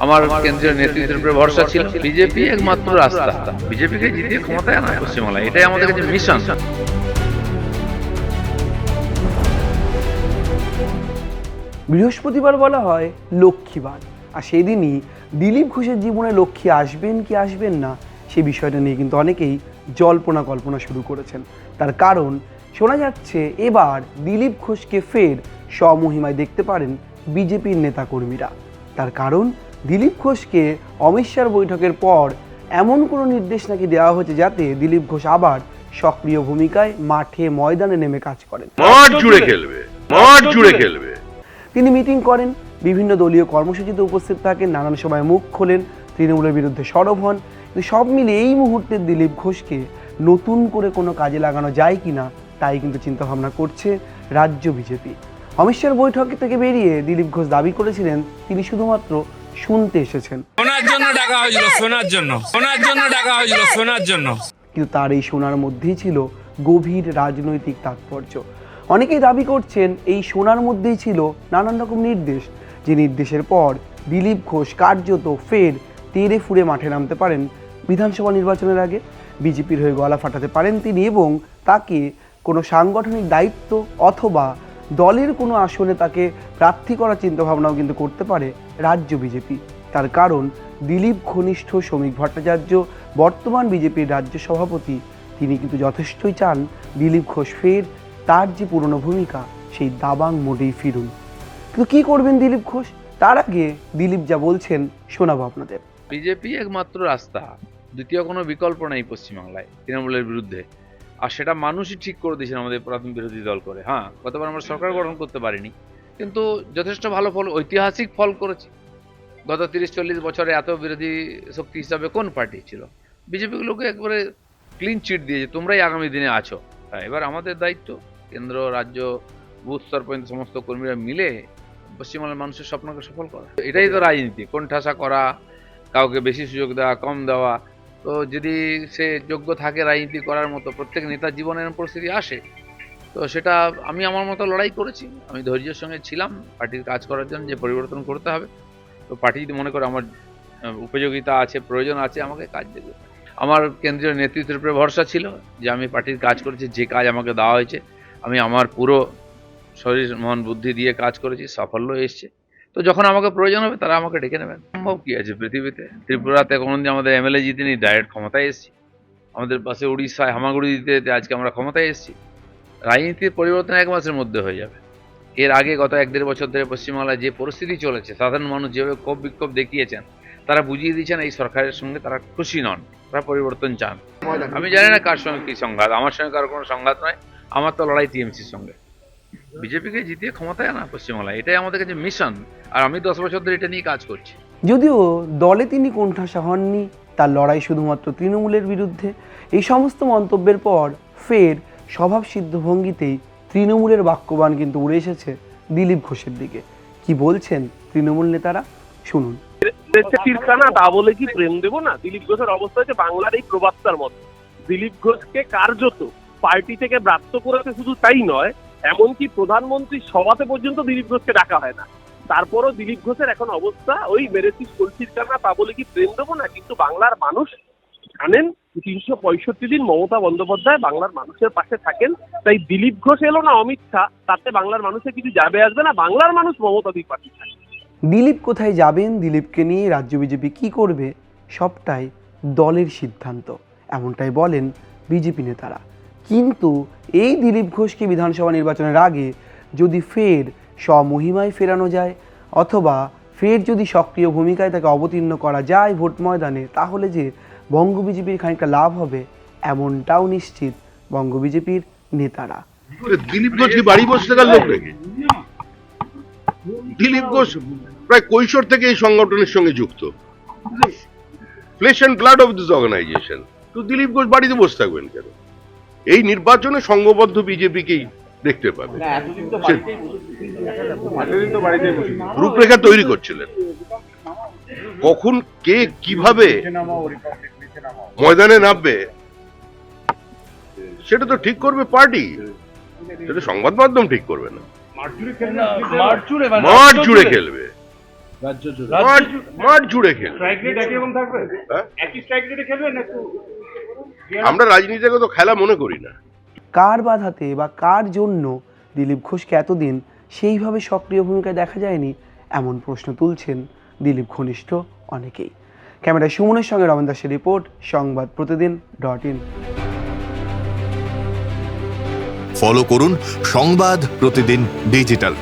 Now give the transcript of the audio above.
আমার কেন্দ্রীয় নেতৃত্বের উপরে ভরসা ছিল। বিজেপি একমাত্র রাস্তা, বিজেপিকে জিতিয়ে ক্ষমতায় আনা পশ্চিমবাংলায়, এটাই আমাদের কাছে মিশন। বৃহস্পতিবার বলা হয় লক্ষ্মীবার, আর সেদিনই দিলীপ ঘোষের জীবনে লক্ষ্মী আসবেন কি আসবেন না সে বিষয়টা নিয়ে কিন্তু অনেকেই জল্পনা কল্পনা শুরু করেছেন। তার কারণ শোনা যাচ্ছে এবার দিলীপ ঘোষকে ফের স্বমহিমায় দেখতে পারেন বিজেপির নেতাকর্মীরা। তার কারণ দিলীপ ঘোষকে অমিত শাহর বৈঠকের পর এমন কোনো নির্দেশ নাকি দেওয়া হয়েছে যাতে দিলীপ ঘোষ আবার সক্রিয় ভূমিকায় মাঠে ময়দানে নেমে কাজ করেন। মাঠ জুড়ে খেলবে। তিনি মিটিং করেন, বিভিন্ন দলীয় কর্মসূচিতে উপস্থিত থাকেন, নানান সময় মুখ খোলেন, তৃণমূলের বিরুদ্ধে সরব হন। কিন্তু সব মিলে এই মুহূর্তে দিলীপ ঘোষকে নতুন করে কোনো কাজে লাগানো যায় কিনা তাই কিন্তু চিন্তাভাবনা করছে রাজ্য বিজেপি। অমিত শাহর বৈঠক থেকে বেরিয়ে দিলীপ ঘোষ দাবি করেছিলেন তিনি শুধুমাত্র শুনতে এসেছেন, শোনার জন্য। কিন্তু তার এই শোনার মধ্যেই ছিল গভীর রাজনৈতিক তাৎপর্য। অনেকেই দাবি করছেন এই শোনার মধ্যেই ছিল নানান রকম নির্দেশ, যে নির্দেশের পর দিলীপ ঘোষ কার্যত ফের তেড়ে ফুঁড়ে মাঠে নামতে পারেন বিধানসভা নির্বাচনের আগে। বিজেপির হয়ে গলা ফাটাতে পারেন তিনি এবং তাকে কোনো সাংগঠনিক দায়িত্ব অথবা দলের কোনো আসনে তাকে প্রার্থী করার চিন্তাভাবনাও কিন্তু করতে পারে রাজ্য বিজেপি। তার কারণ দিলীপ ঘনিষ্ঠ শ্রমিক ভট্টাচার্য, বর্তমান বিজেপির রাজ্য সভাপতি, তিনি কিন্তু যথেষ্টই চান দিলীপ ঘোষ ফের তার যে পুরনো ভূমিকা সেই দাবাং মোডেই ফিরুন। কিন্তু কী করবেন দিলীপ ঘোষ, তার আগে দিলীপ যা বলছেন শোনাবো আপনাদের। বিজেপি একমাত্র রাস্তা, দ্বিতীয় কোনো বিকল্প নেই পশ্চিমবাংলায় তৃণমূলের বিরুদ্ধে। আর সেটা মানুষই ঠিক করে দিয়েছেন আমাদের পুরাতন বিরোধী দল করে। হ্যাঁ, গতবার আমরা সরকার গঠন করতে পারিনি, কিন্তু যথেষ্ট ভালো ফল, ঐতিহাসিক ফল করেছি। গত 30-40 বছরে এত বিরোধী শক্তি হিসাবে কোন পার্টি ছিল? বিজেপিগুলোকে একবারে ক্লিন চিট দিয়েছে, তোমরাই আগামী দিনে আছো। হ্যাঁ, এবার আমাদের দায়িত্ব কেন্দ্র, রাজ্য, বুথ স্তর পর্যন্ত সমস্ত কর্মীরা মিলে পশ্চিমবাংলার মানুষের স্বপ্নকে সফল করা। এটাই তো রাজনীতি, কোণঠাসা করা, কাউকে বেশি সুযোগ দেওয়া, কম দেওয়া। তো যদি সে যোগ্য থাকে রাজনীতি করার মতো, প্রত্যেক নেতার জীবনে এরকম পরিস্থিতি আসে, তো সেটা আমি আমার মতো লড়াই করেছি। আমি ধৈর্যের সঙ্গে ছিলাম পার্টির কাজ করার জন্য, যে পরিবর্তন করতে হবে। তো পার্টি যদি মনে করে আমার উপযোগিতা আছে, প্রয়োজন আছে, আমাকে কাজ দেবে। আমার কেন্দ্রীয় নেতৃত্বের উপরে ভরসা ছিল যে আমি পার্টির কাজ করেছি, যে কাজ আমাকে দেওয়া হয়েছে আমি আমার পুরো শরীর মন বুদ্ধি দিয়ে কাজ করেছি, সাফল্য এসছে। তো যখন আমাকে প্রয়োজন হবে তারা আমাকে ডেকে নেবেন। সম্ভব কি আছে পৃথিবীতে? ত্রিপুরাতে কোনোদিন আমাদের এমএলএ জিতেনি, ডাইরেক্ট ক্ষমতায় এসেছি। আমাদের পাশে উড়িষ্যায় হামাগুড়ি দিতে আজকে আমরা ক্ষমতায় এসেছি। রাজনীতির পরিবর্তন 1 মাসের মধ্যে হয়ে যাবে। এর আগে গত 1-1.5 বছর ধরে পশ্চিমবাংলায় যে পরিস্থিতি চলেছে, সাধারণ মানুষ যেভাবে ক্ষোভ বিক্ষোভ দেখিয়েছেন, তারা বুঝিয়ে দিয়েছেন এই সরকারের সঙ্গে তারা খুশি নন, তারা পরিবর্তন চান। আমি জানি না কার সঙ্গে কি সংঘাত, আমার সঙ্গে কারো কোনো সংঘাত নয়। আমার তো লড়াই টিএমসির সঙ্গে। বিজেপিকে জিতিয়ে ক্ষমতায় আনা পশ্চিমবাংলায়, এটাই আমাদের কাছে মিশন। আর আমি 10 বছর ধরে এটা নিয়ে কাজ করছি। যদিও দলে তিনি কোণঠাসা হননি, তার লড়াই শুধুমাত্র তৃণমূলের বিরুদ্ধে। এই সমস্ত মন্তব্যের পর ফের স্বভাবসিদ্ধ ভঙ্গিতেই তৃণমূলের বাক্যবাণ কিন্তু উড়ে এসেছে দিলীপ ঘোষের দিকে। কি বলছেন তৃণমূল নেতারা শুনুন। তীরখানা তা বলে কি প্রেম দেবো না? দিলীপ ঘোষের অবস্থা হচ্ছে বাংলার এই প্রবাদটার মতো। দিলীপ ঘোষকে কার্যত পার্টি থেকে ব্রাত্য করেছে, শুধু তাই নয়, এমনকি প্রধানমন্ত্রীর সভাতে পর্যন্ত দিলীপ ঘোষকে ডাকা হয় না। তারপরও দিলীপ ঘোষের এখন অবস্থা ওই মেরেছিস কলসির কানা তা বলে কি প্রেম দেবো না। কিন্তু বাংলার মানুষ জানেন 365 দিন মমতা বন্দ্যোপাধ্যায় বাংলার মানুষের পাশে থাকেন। তাই দিলীপ ঘোষ এলো না অমিত শাহ, তাতে বাংলার মানুষের কিছু যাবে আসবে না। বাংলার মানুষ মমতাদির পাশে থাকে। দিলীপ কোথায় যাবেন, দিলীপকে নিয়ে রাজ্য বিজেপি কী করবে, সবটাই দলের সিদ্ধান্ত, এমনটাই বলেন বিজেপি নেতারা। কিন্তু এই দিলীপ ঘোষকে বিধানসভা নির্বাচনের আগে যদি ফের স্বমহিমায় ফেরানো যায় অথবা ফের যদি সক্রিয় ভূমিকায় তাকে অবতীর্ণ করা যায় ভোট ময়দানে, তাহলে যে বঙ্গ বিজেপির খানিকটা লাভ হবে এমনটাও নিশ্চিত বঙ্গ বিজেপির নেতারা। দিলীপ ঘোষ কি বাড়ি বসে থাকার লোক নাকি? দিলীপ ঘোষ প্রায় কৈশোর থেকে এই সংগঠনের সঙ্গে যুক্ত, flesh and blood of this organisation. তো দিলীপ ঘোষ বাড়িতে বসে থাকবেন কেন? এই নির্বাচনে সংঘবদ্ধ বিজেপিকেই দেখতে পাবে। রূপরেখা তৈরি করছিলেন, কখন কে কিভাবে ময়দানে নামবে সেটা তো ঠিক করবে পার্টি, সেটা সংবাদ মাধ্যম ঠিক করবে না। মাঠ জুড়ে খেলবে। মাঠ জুড়ে খেলবে। হ্যাঁ? আমরা রাজনীতিকে তো খেলা মনে করি না। কার বাধাতে বা কার জন্য দিলীপ ঘোষকে এতদিন সেইভাবে সক্রিয় ভূমিকায় দেখা যায়নি, এমন প্রশ্ন তুলছেন দিলীপ ঘনিষ্ঠ অনেকেই। ক্যামেরায় সুমনের সঙ্গে রমেন দাসের রিপোর্ট, সংবাদ প্রতিদিন.in। ফলো করুন সংবাদ প্রতিদিন ডিজিটাল।